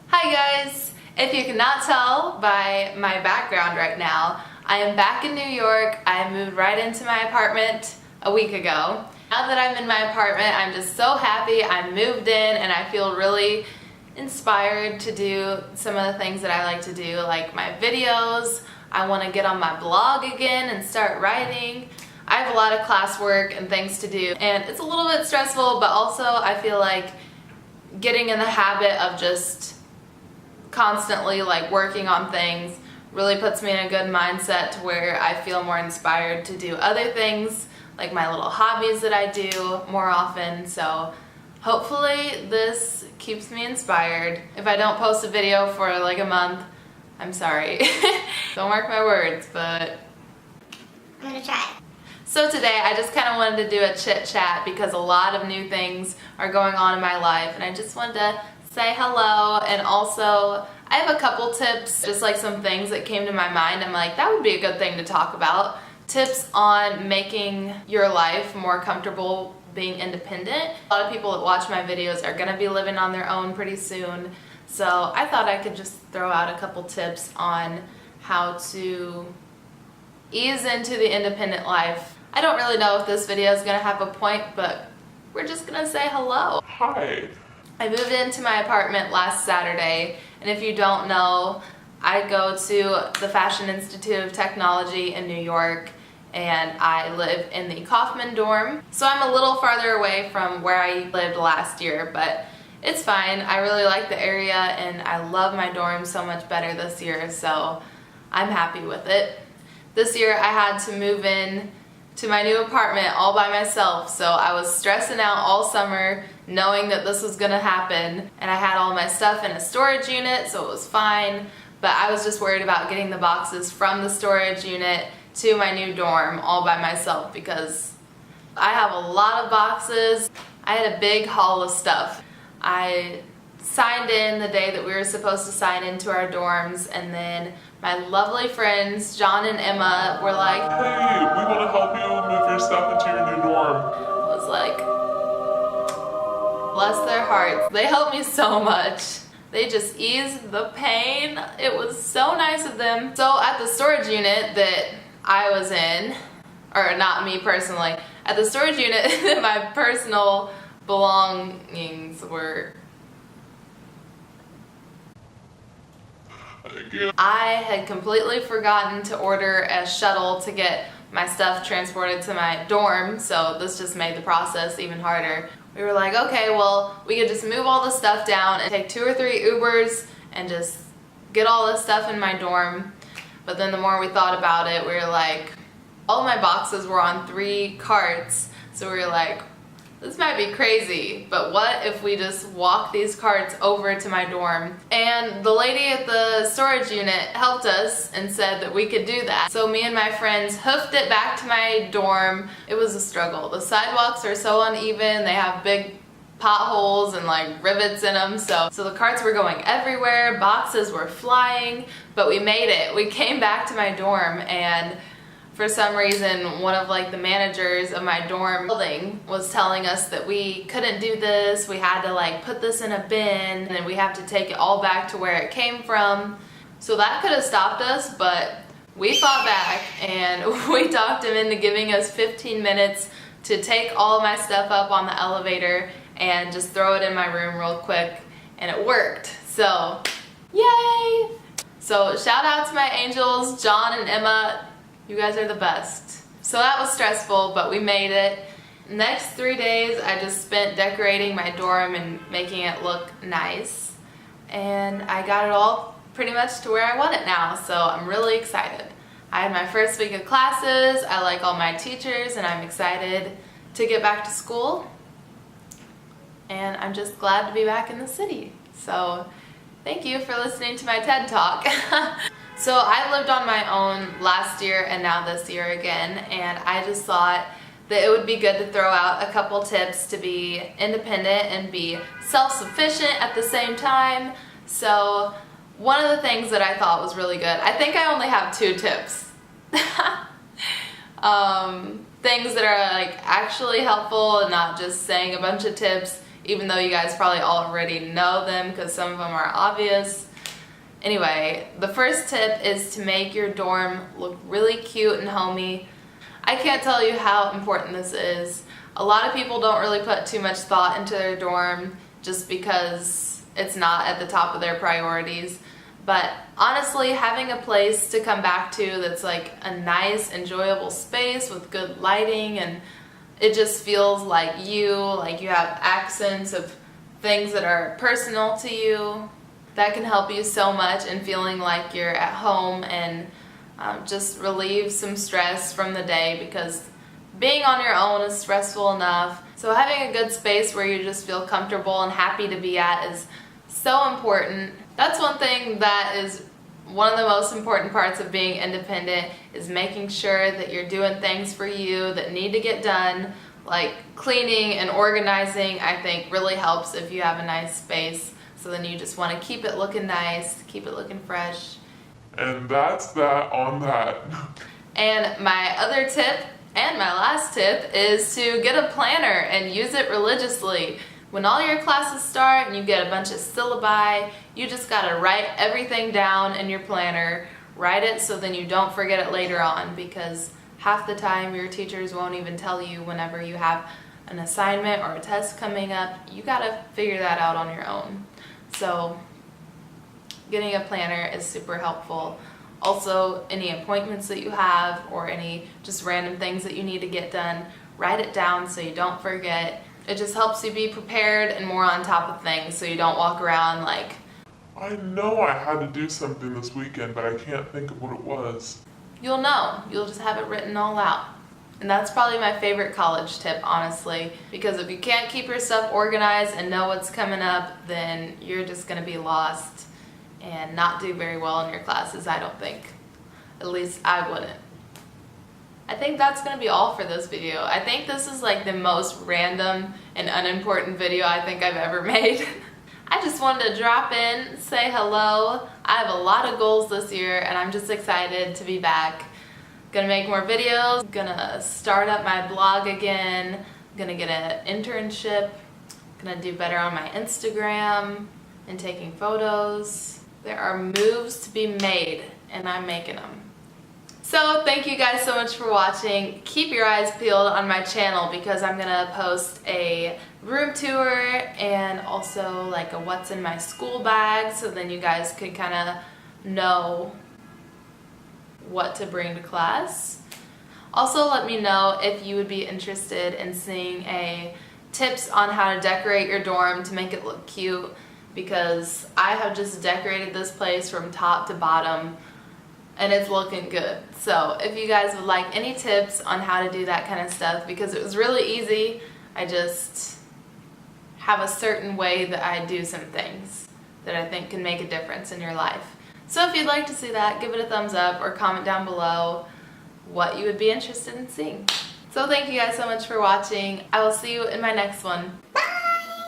Hi guys! If you cannot tell by my background right now, I am back in New York. I moved right into my apartment a week ago. Now that I'm in my apartment, I'm just so happy I moved in and I feel really inspired to do some of the things that I like to do, like my videos. I want to get on my blog again and start writing. I have a lot of classwork and things to do, and it's a little bit stressful, but also I feel like getting in the habit of just constantly working on things really puts me in a good mindset to where I feel more inspired to do other things, like my little hobbies that I do more often. So hopefully this keeps me inspired. If I don't post a video for like a month, I'm sorry. Don't mark my words, but I'm gonna try. So today I just kind of wanted to do a chit chat because a lot of new things are going on in my life, and I just wanted to say hello. And also I have a couple tips, just like some things that came to my mind. I'm like, that would be a good thing to talk about. Tips on making your life more comfortable being independent. A lot of people that watch my videos are gonna be living on their own pretty soon. So I thought I could just throw out a couple tips on how to ease into the independent life. I don't really know if this video is gonna have a point, but we're just gonna say hello. Hi. I moved into my apartment last Saturday, and if you don't know, I go to the Fashion Institute of Technology in New York, and I live in the Kaufman dorm. So I'm a little farther away from where I lived last year, but it's fine. I really like the area, and I love my dorm so much better this year, so I'm happy with it. This year I had to move in to my new apartment all by myself, so I was stressing out all summer knowing that this was gonna happen, and I had all my stuff in a storage unit, so it was fine, but I was just worried about getting the boxes from the storage unit to my new dorm all by myself because I have a lot of boxes. I had a big haul of stuff. I signed in the day that we were supposed to sign into our dorms, and then my lovely friends John and Emma were like, Hey, we want to help you move your stuff into your new dorm. I was like, bless their hearts. They helped me so much. They just eased the pain. It was so nice of them. So at the storage unit that I was in, or not me personally, at the storage unit that my personal belongings were, I had completely forgotten to order a shuttle to get my stuff transported to my dorm, so this just made the process even harder. We were like, okay, well, we could just move all the stuff down and take 2 or 3 Ubers and just get all this stuff in my dorm. But then the more we thought about it, we were like, all my boxes were on 3 carts, so we were like, this might be crazy, but what if we just walk these carts over to my dorm? And the lady at the storage unit helped us and said that we could do that. So me and my friends hoofed it back to my dorm. It was a struggle. The sidewalks are so uneven. They have big potholes and rivets in them, so the carts were going everywhere, boxes were flying, but we made it. We came back to my dorm, and for some reason, one of the managers of my dorm building was telling us that we couldn't do this, we had to put this in a bin, and we have to take it all back to where it came from. So that could have stopped us, but we fought back, and we talked him into giving us 15 minutes to take all of my stuff up on the elevator and just throw it in my room real quick, and it worked. So, yay! So shout out to my angels, John and Emma. You guys are the best. So that was stressful, but we made it. Next 3 days I just spent decorating my dorm and making it look nice. And I got it all pretty much to where I want it now, so I'm really excited. I had my first week of classes, I like all my teachers, and I'm excited to get back to school. And I'm just glad to be back in the city. So thank you for listening to my TED Talk. So I lived on my own last year and now this year again, and I just thought that it would be good to throw out a couple tips to be independent and be self-sufficient at the same time. So one of the things that I thought was really good, I think I only have 2 tips. Things that are actually helpful and not just saying a bunch of tips, even though you guys probably already know them because some of them are obvious. Anyway, the first tip is to make your dorm look really cute and homey. I can't tell you how important this is. A lot of people don't really put too much thought into their dorm just because it's not at the top of their priorities. But honestly, having a place to come back to that's like a nice, enjoyable space with good lighting, and it just feels like you have accents of things that are personal to you, that can help you so much in feeling like you're at home and just relieve some stress from the day, because being on your own is stressful enough. So having a good space where you just feel comfortable and happy to be at is so important. That's one thing that is one of the most important parts of being independent, is making sure that you're doing things for you that need to get done, like cleaning and organizing. I think really helps if you have a nice space, so then you just want to keep it looking nice, keep it looking fresh. And that's that on that. And my other tip, and my last tip, is to get a planner and use it religiously. When all your classes start and you get a bunch of syllabi, you just gotta write everything down in your planner. Write it so then you don't forget it later on, because half the time your teachers won't even tell you whenever you have an assignment or a test coming up. You gotta figure that out on your own. So getting a planner is super helpful. Also, any appointments that you have or any just random things that you need to get done, write it down so you don't forget. It just helps you be prepared and more on top of things, so you don't walk around like, I know I had to do something this weekend, but I can't think of what it was. you'll know. You'll just have it written all out. And that's probably my favorite college tip, honestly, because if you can't keep your stuff organized and know what's coming up, then you're just going to be lost and not do very well in your classes, I don't think. At least I wouldn't. I think that's going to be all for this video. I think this is like the most random and unimportant video I think I've ever made. I just wanted to drop in, say hello. I have a lot of goals this year and I'm just excited to be back. Gonna make more videos, gonna start up my blog again, gonna get an internship, gonna do better on my Instagram and taking photos. There are moves to be made and I'm making them. So thank you guys so much for watching. Keep your eyes peeled on my channel because I'm gonna post a room tour and also like a what's in my school bag, so then you guys could kind of know what to bring to class. Also, let me know if you would be interested in seeing tips on how to decorate your dorm to make it look cute, because I have just decorated this place from top to bottom and it's looking good. So if you guys would like any tips on how to do that kind of stuff, because it was really easy, I just have a certain way that I do some things that I think can make a difference in your life. So if you'd like to see that, give it a thumbs up or comment down below what you would be interested in seeing. So thank you guys so much for watching. I will see you in my next one.